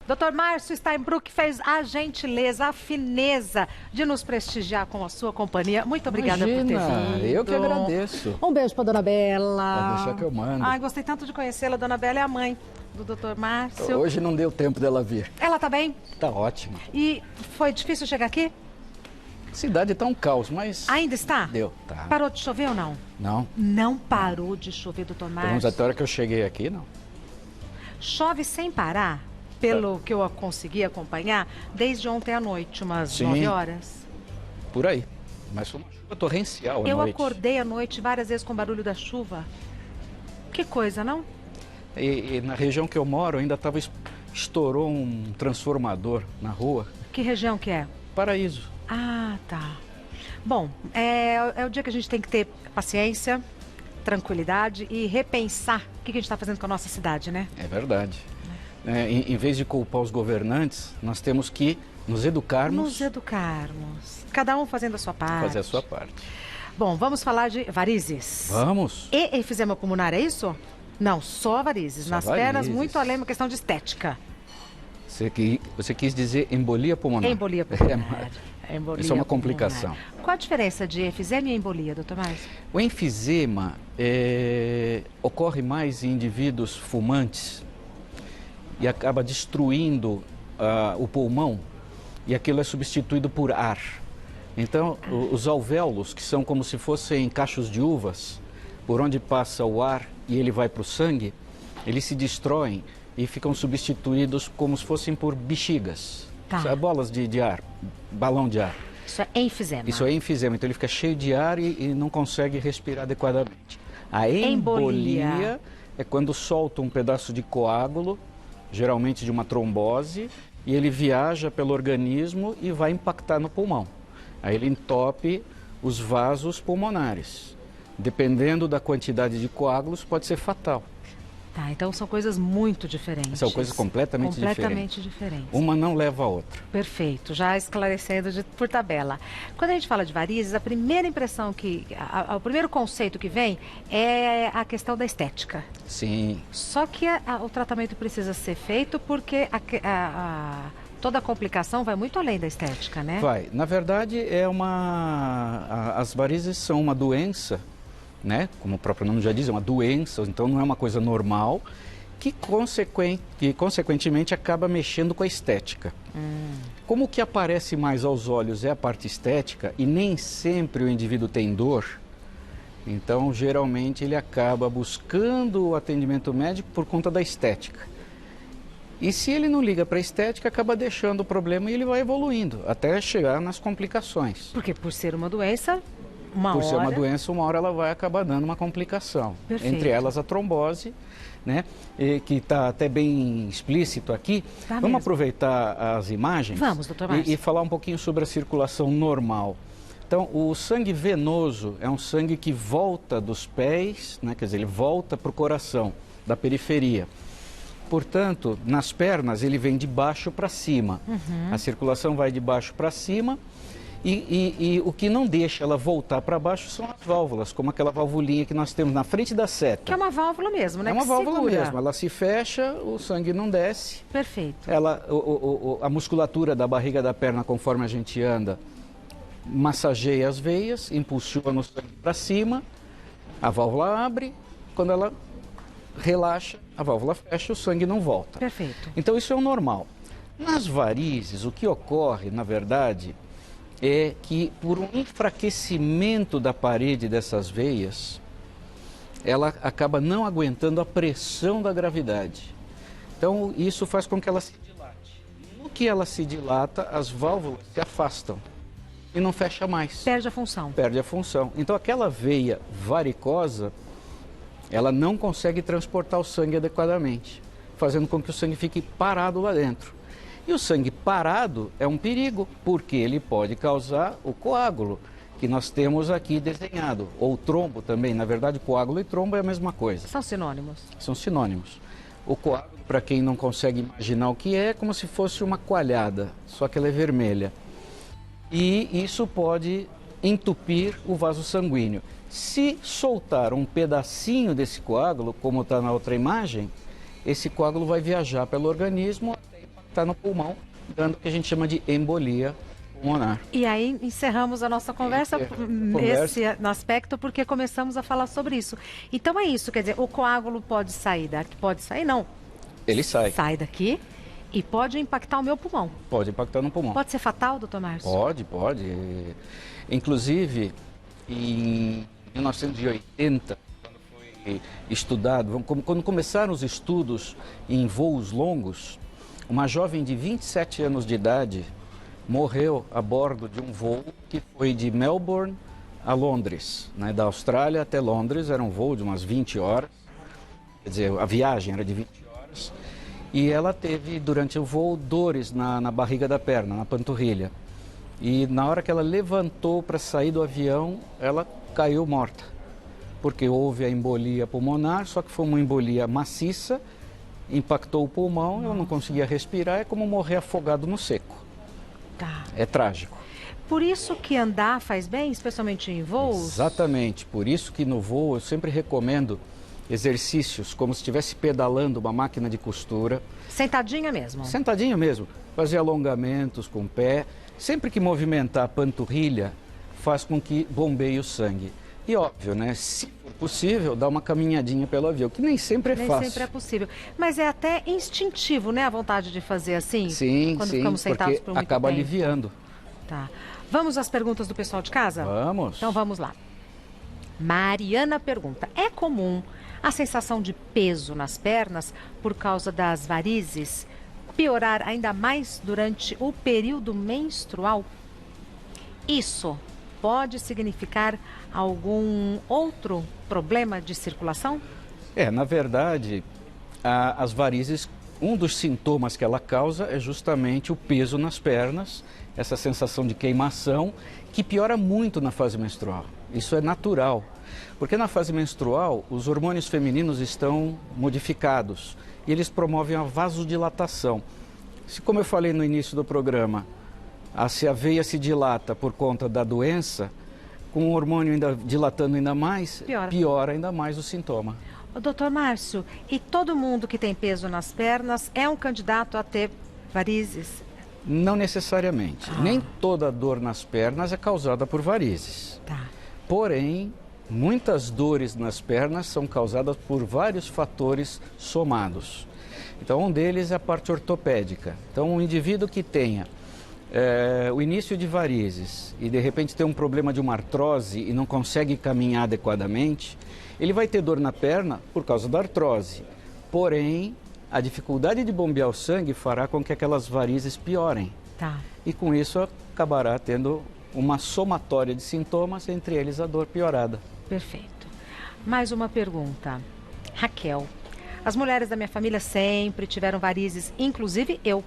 Dr. Márcio Steinbruch fez a gentileza, a fineza de nos prestigiar com a sua companhia. Muito obrigada por ter vindo. Eu que agradeço. Um beijo para Dona Bela. Pode deixar que eu mando. Ai, gostei tanto de conhecê-la. Dona Bela é a mãe do Dr. Márcio. Hoje não deu tempo dela vir. Ela tá bem? Tá ótima. E foi difícil chegar aqui? A cidade tá um caos, mas... Ainda está? Deu, tá. Parou de chover ou não? Não. Não parou de chover, Dr. Márcio? Pelo menos até a hora que eu cheguei aqui, não. Chove sem parar, pelo que eu consegui acompanhar, desde ontem à noite, umas 9 horas. Por aí. Mas foi uma chuva torrencial à noite. Eu acordei à noite várias vezes com o barulho da chuva. Que coisa, não? E na região que eu moro ainda estourou um transformador na rua. Que região que é? Paraíso. Ah, tá. Bom, é o dia que a gente tem que ter paciência, tranquilidade e repensar o que a gente está fazendo com a nossa cidade, né? É verdade. Em vez de culpar os governantes, nós temos que nos educarmos. Nos educarmos. Cada um fazendo a sua parte. Fazer a sua parte. Bom, vamos falar de varizes. Vamos. E enfisema pulmonar, é isso? Não, só varizes. Só nas varizes. pernas, muito além, uma questão de estética. Você quis dizer embolia pulmonar. Embolia pulmonar. Isso é uma complicação. Pulmonar. Qual a diferença de enfisema e embolia, doutor Márcio? O enfisema ocorre mais em indivíduos fumantes e acaba destruindo o pulmão e aquilo é substituído por ar. Então, os alvéolos, que são como se fossem cachos de uvas, por onde passa o ar e ele vai para o sangue, eles se destroem e ficam substituídos como se fossem por bexigas. Tá. Bolas de ar, balão de ar. Isso é enfisema. Isso é enfisema, então ele fica cheio de ar e não consegue respirar adequadamente. A embolia é quando solta um pedaço de coágulo, geralmente de uma trombose, e ele viaja pelo organismo e vai impactar no pulmão. Aí ele entope os vasos pulmonares. Dependendo da quantidade de coágulos, pode ser fatal. Tá, então são coisas muito diferentes. São coisas completamente diferentes. Uma não leva a outra. Perfeito, já esclarecendo por tabela. Quando a gente fala de varizes, a primeira impressão o primeiro conceito que vem é a questão da estética. Sim. Só que o tratamento precisa ser feito porque toda a complicação vai muito além da estética, né? Vai. Na verdade, as varizes são uma doença, né? Como o próprio nome já diz, é uma doença, então não é uma coisa normal, que consequentemente acaba mexendo com a estética. Como o que aparece mais aos olhos é a parte estética e nem sempre o indivíduo tem dor, então geralmente ele acaba buscando o atendimento médico por conta da estética. E se ele não liga para a estética, acaba deixando o problema e ele vai evoluindo, até chegar nas complicações. Porque por ser uma doença, ser uma doença, uma hora ela vai acabar dando uma complicação. Perfeito. Entre elas a trombose, né? Que está até bem explícito aqui. Vamos aproveitar as imagens. Vamos, doutor Márcio. E falar um pouquinho sobre a circulação normal. Então, o sangue venoso é um sangue que volta dos pés, né? Quer dizer, ele volta para o coração, da periferia. Portanto, nas pernas ele vem de baixo para cima. A circulação vai de baixo para cima. E o que não deixa ela voltar para baixo são as válvulas, como aquela valvulinha que nós temos na frente da seta. Que é uma válvula mesmo, né? É uma válvula segura. mesmo, ela se fecha, o sangue não desce. Perfeito. A musculatura da barriga da perna, conforme a gente anda, massageia as veias, impulsiona o sangue para cima, a válvula abre, quando ela relaxa, a válvula fecha, o sangue não volta. Perfeito. Então isso é o normal. Nas varizes, o que ocorre, na verdade, é que por um enfraquecimento da parede dessas veias, ela acaba não aguentando a pressão da gravidade. Então isso faz com que ela se dilate. No que ela se dilata, as válvulas se afastam e não fecha mais. Perde a função. Perde a função. Então aquela veia varicosa, ela não consegue transportar o sangue adequadamente, fazendo com que o sangue fique parado lá dentro. E o sangue parado é um perigo, porque ele pode causar o coágulo, que nós temos aqui desenhado, ou trombo também. Na verdade, coágulo e trombo é a mesma coisa. São sinônimos. São sinônimos. O coágulo, para quem não consegue imaginar o que é como se fosse uma coalhada, só que ela é vermelha. E isso pode entupir o vaso sanguíneo. Se soltar um pedacinho desse coágulo, como está na outra imagem, esse coágulo vai viajar pelo organismo até impactar impactar no pulmão, dando o que a gente chama de embolia pulmonar. E aí encerramos a nossa conversa nesse aspecto, porque começamos a falar sobre isso. Então é isso, quer dizer, o coágulo pode sair daqui, pode sair não. Ele sai. Sai daqui e pode impactar o meu pulmão. Pode impactar no pulmão. Pode ser fatal, doutor Márcio? Pode. Inclusive, em 1980, quando foi estudado, quando começaram os estudos em voos longos, uma jovem de 27 anos de idade morreu a bordo de um voo que foi de Melbourne a Londres, né? Da Austrália até Londres, era um voo de umas 20 horas, quer dizer, a viagem era de 20 horas, e ela teve, durante o voo, dores na barriga da perna, na panturrilha. E na hora que ela levantou para sair do avião, ela caiu morta, porque houve a embolia pulmonar, só que foi uma embolia maciça, impactou o pulmão, ela não conseguia respirar, é como morrer afogado no seco. Tá. É trágico. Por isso que andar faz bem, especialmente em voos? Exatamente, por isso que no voo eu sempre recomendo exercícios como se estivesse pedalando uma máquina de costura. Sentadinha mesmo? Sentadinho mesmo, fazer alongamentos com o pé. Sempre que movimentar a panturrilha, faz com que bombeie o sangue. E óbvio, né? Se for possível, dá uma caminhadinha pelo avião, que nem sempre é fácil. Nem sempre é possível. Mas é até instintivo, né? A vontade de fazer assim? Sim, quando sim, ficamos sentados porque por muito acaba tempo. aliviando. Tá. Vamos às perguntas do pessoal de casa? Vamos. Então vamos lá. Mariana pergunta: é comum a sensação de peso nas pernas por causa das varizes piorar ainda mais durante o período menstrual? Isso pode significar algum outro problema de circulação? Na verdade, as varizes, um dos sintomas que ela causa é justamente o peso nas pernas, essa sensação de queimação, que piora muito na fase menstrual. Isso é natural, porque na fase menstrual os hormônios femininos estão modificados e eles promovem a vasodilatação. Se, como eu falei no início do programa, se a veia se dilata por conta da doença, com o hormônio ainda dilatando ainda mais, piora ainda mais o sintoma. Doutor Márcio, e todo mundo que tem peso nas pernas é um candidato a ter varizes? Não necessariamente. Nem toda dor nas pernas é causada por varizes. Tá. Porém, muitas dores nas pernas são causadas por vários fatores somados. Então, um deles é a parte ortopédica. Então, um indivíduo que tenha o início de varizes e de repente tem um problema de uma artrose e não consegue caminhar adequadamente, ele vai ter dor na perna por causa da artrose. Porém, a dificuldade de bombear o sangue fará com que aquelas varizes piorem. Tá. E com isso acabará tendo uma somatória de sintomas, entre eles a dor piorada. Perfeito. Mais uma pergunta. Raquel: as mulheres da minha família sempre tiveram varizes, inclusive eu.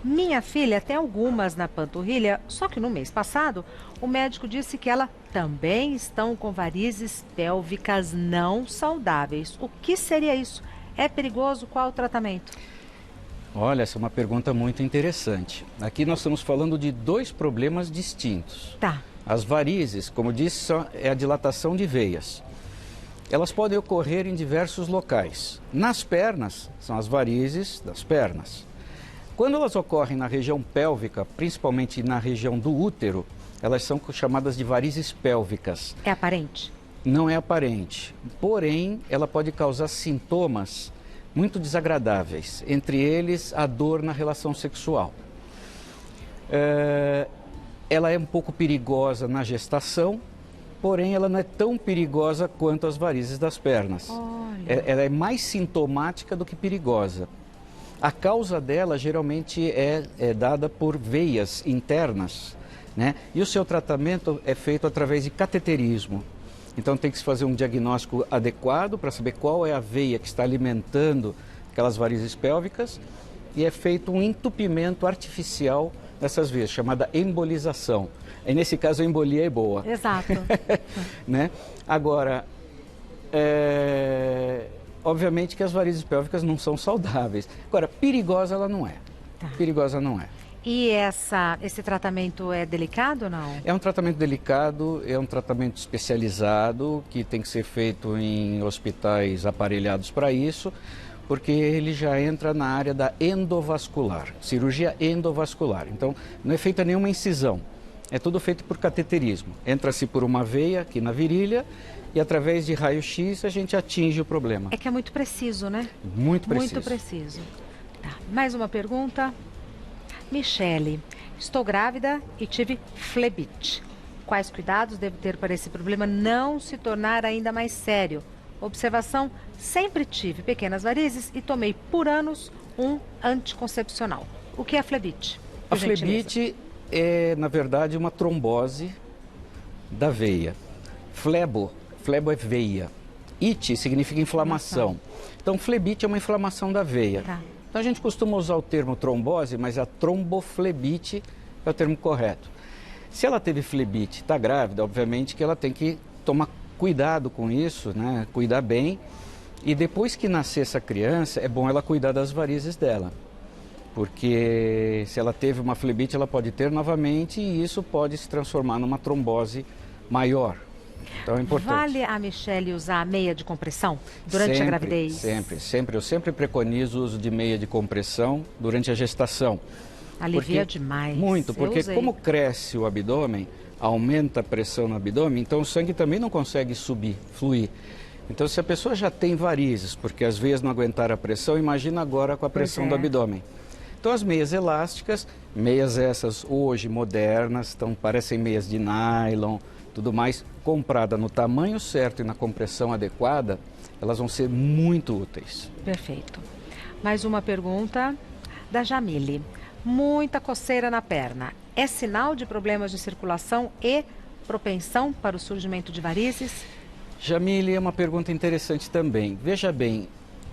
Minha filha tem algumas na panturrilha, só que no mês passado o médico disse que ela também estão com varizes pélvicas não saudáveis. O que seria isso? É perigoso? Qual o tratamento? Olha, essa é uma pergunta muito interessante. Aqui nós estamos falando de dois problemas distintos. Tá. As varizes, como disse, é a dilatação de veias. Elas podem ocorrer em diversos locais. Nas pernas, são as varizes das pernas. Quando elas ocorrem na região pélvica, principalmente na região do útero, elas são chamadas de varizes pélvicas. É aparente? Não é aparente, porém ela pode causar sintomas muito desagradáveis, entre eles a dor na relação sexual. Ela é um pouco perigosa na gestação, porém ela não é tão perigosa quanto as varizes das pernas. Ela é mais sintomática do que perigosa. A causa dela geralmente é dada por veias internas, né? E o seu tratamento é feito através de cateterismo. Então tem que se fazer um diagnóstico adequado para saber qual é a veia que está alimentando aquelas varizes pélvicas e é feito um entupimento artificial dessas veias, chamada embolização. E nesse caso a embolia é boa. Exato. Né? Agora, obviamente que as varizes pélvicas não são saudáveis. Agora, perigosa ela não é. Tá. Perigosa não é. E esse tratamento é delicado ou não? É um tratamento delicado, é um tratamento especializado que tem que ser feito em hospitais aparelhados para isso, porque ele já entra na área da endovascular, cirurgia endovascular. Então, não é feita nenhuma incisão, é tudo feito por cateterismo. Entra-se por uma veia aqui na virilha e através de raio-x a gente atinge o problema. É que é muito preciso, né? Muito preciso. Muito preciso. Tá. Mais uma pergunta. Michele, estou grávida e tive flebite. Quais cuidados devo ter para esse problema não se tornar ainda mais sério? Observação, sempre tive pequenas varizes e tomei por anos um anticoncepcional. O que é flebite? A flebite é, na verdade, uma trombose da veia. Flebo é veia. Ite significa inflamação. Então, flebite é uma inflamação da veia. Tá. Então, a gente costuma usar o termo trombose, mas a tromboflebite é o termo correto. Se ela teve flebite, está grávida, obviamente que ela tem que tomar cuidado com isso, né? Cuidar bem. E depois que nascer essa criança, é bom ela cuidar das varizes dela. Porque se ela teve uma flebite, ela pode ter novamente e isso pode se transformar numa trombose maior. Então é importante. Vale a Michele usar a meia de compressão durante a gravidez? Sempre. Eu sempre preconizo o uso de meia de compressão durante a gestação. Alivia demais. Muito, porque como cresce o abdômen, aumenta a pressão no abdômen, então o sangue também não consegue subir, fluir. Então se a pessoa já tem varizes, porque as veias não aguentaram a pressão, imagina agora com a pressão do abdômen. Então as meias elásticas, meias essas hoje modernas, parecem meias de nylon, tudo mais, comprada no tamanho certo e na compressão adequada, elas vão ser muito úteis. Perfeito. Mais uma pergunta da Jamile. Muita coceira na perna. É sinal de problemas de circulação e propensão para o surgimento de varizes? Jamile, é uma pergunta interessante também. Veja bem,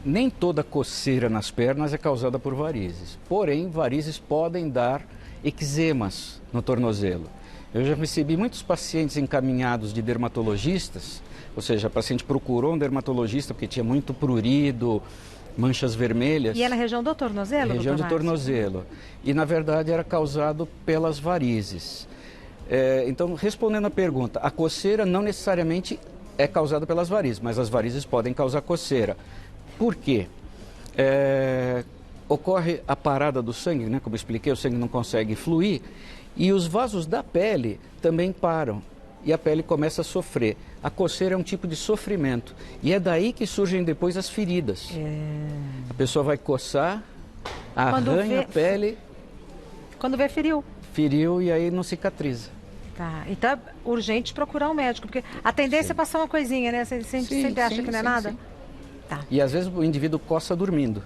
nem toda coceira nas pernas é causada por varizes. Porém, varizes podem dar eczemas no tornozelo. Eu já recebi muitos pacientes encaminhados de dermatologistas, ou seja, a paciente procurou um dermatologista porque tinha muito prurido, manchas vermelhas. E é na região do tornozelo? Região do tornozelo. E, na verdade, era causado pelas varizes. Então, respondendo a pergunta, a coceira não necessariamente é causada pelas varizes, mas as varizes podem causar coceira. Por quê? Ocorre a parada do sangue, né? Como eu expliquei, o sangue não consegue fluir e os vasos da pele também param e a pele começa a sofrer. A coceira é um tipo de sofrimento e é daí que surgem depois as feridas. A pessoa vai coçar, arranha a pele. Quando vê, feriu. Feriu e aí não cicatriza. Tá, então é urgente procurar um médico, porque a tendência é passar uma coisinha, né? Você sempre acha que não é nada? Sim. Tá. E às vezes o indivíduo coça dormindo.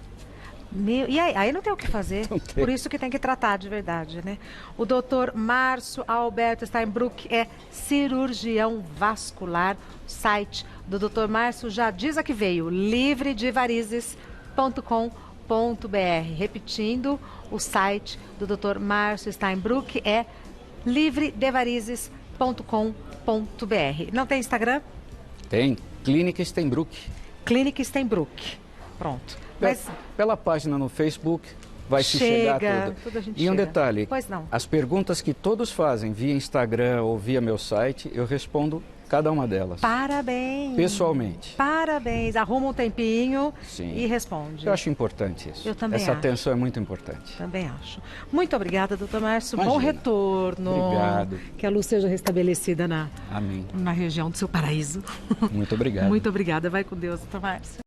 E aí não tem o que fazer, por isso que tem que tratar de verdade, né? O doutor Márcio Alberto Steinbruck é cirurgião vascular. O site do doutor Márcio já diz a que veio, livredevarizes.com.br. Repetindo, o site do doutor Márcio Steinbruck é livredevarizes.com.br. Não tem Instagram? Tem, Clínica Steinbruck. Clínica Steinbruck. Pronto. Mas pela página no Facebook vai se chegar tudo. E um detalhe, pois não. As perguntas que todos fazem via Instagram ou via meu site, eu respondo cada uma delas. Parabéns. Pessoalmente. Parabéns. Arruma um tempinho e responde. Eu acho importante isso. Eu também Essa acho. atenção é muito importante. Também acho. Muito obrigada, doutor Márcio. Imagina. Bom retorno. Obrigado. Que a luz seja restabelecida Amém. na região do seu paraíso. Muito obrigado. Muito obrigada. Vai com Deus, doutor Márcio.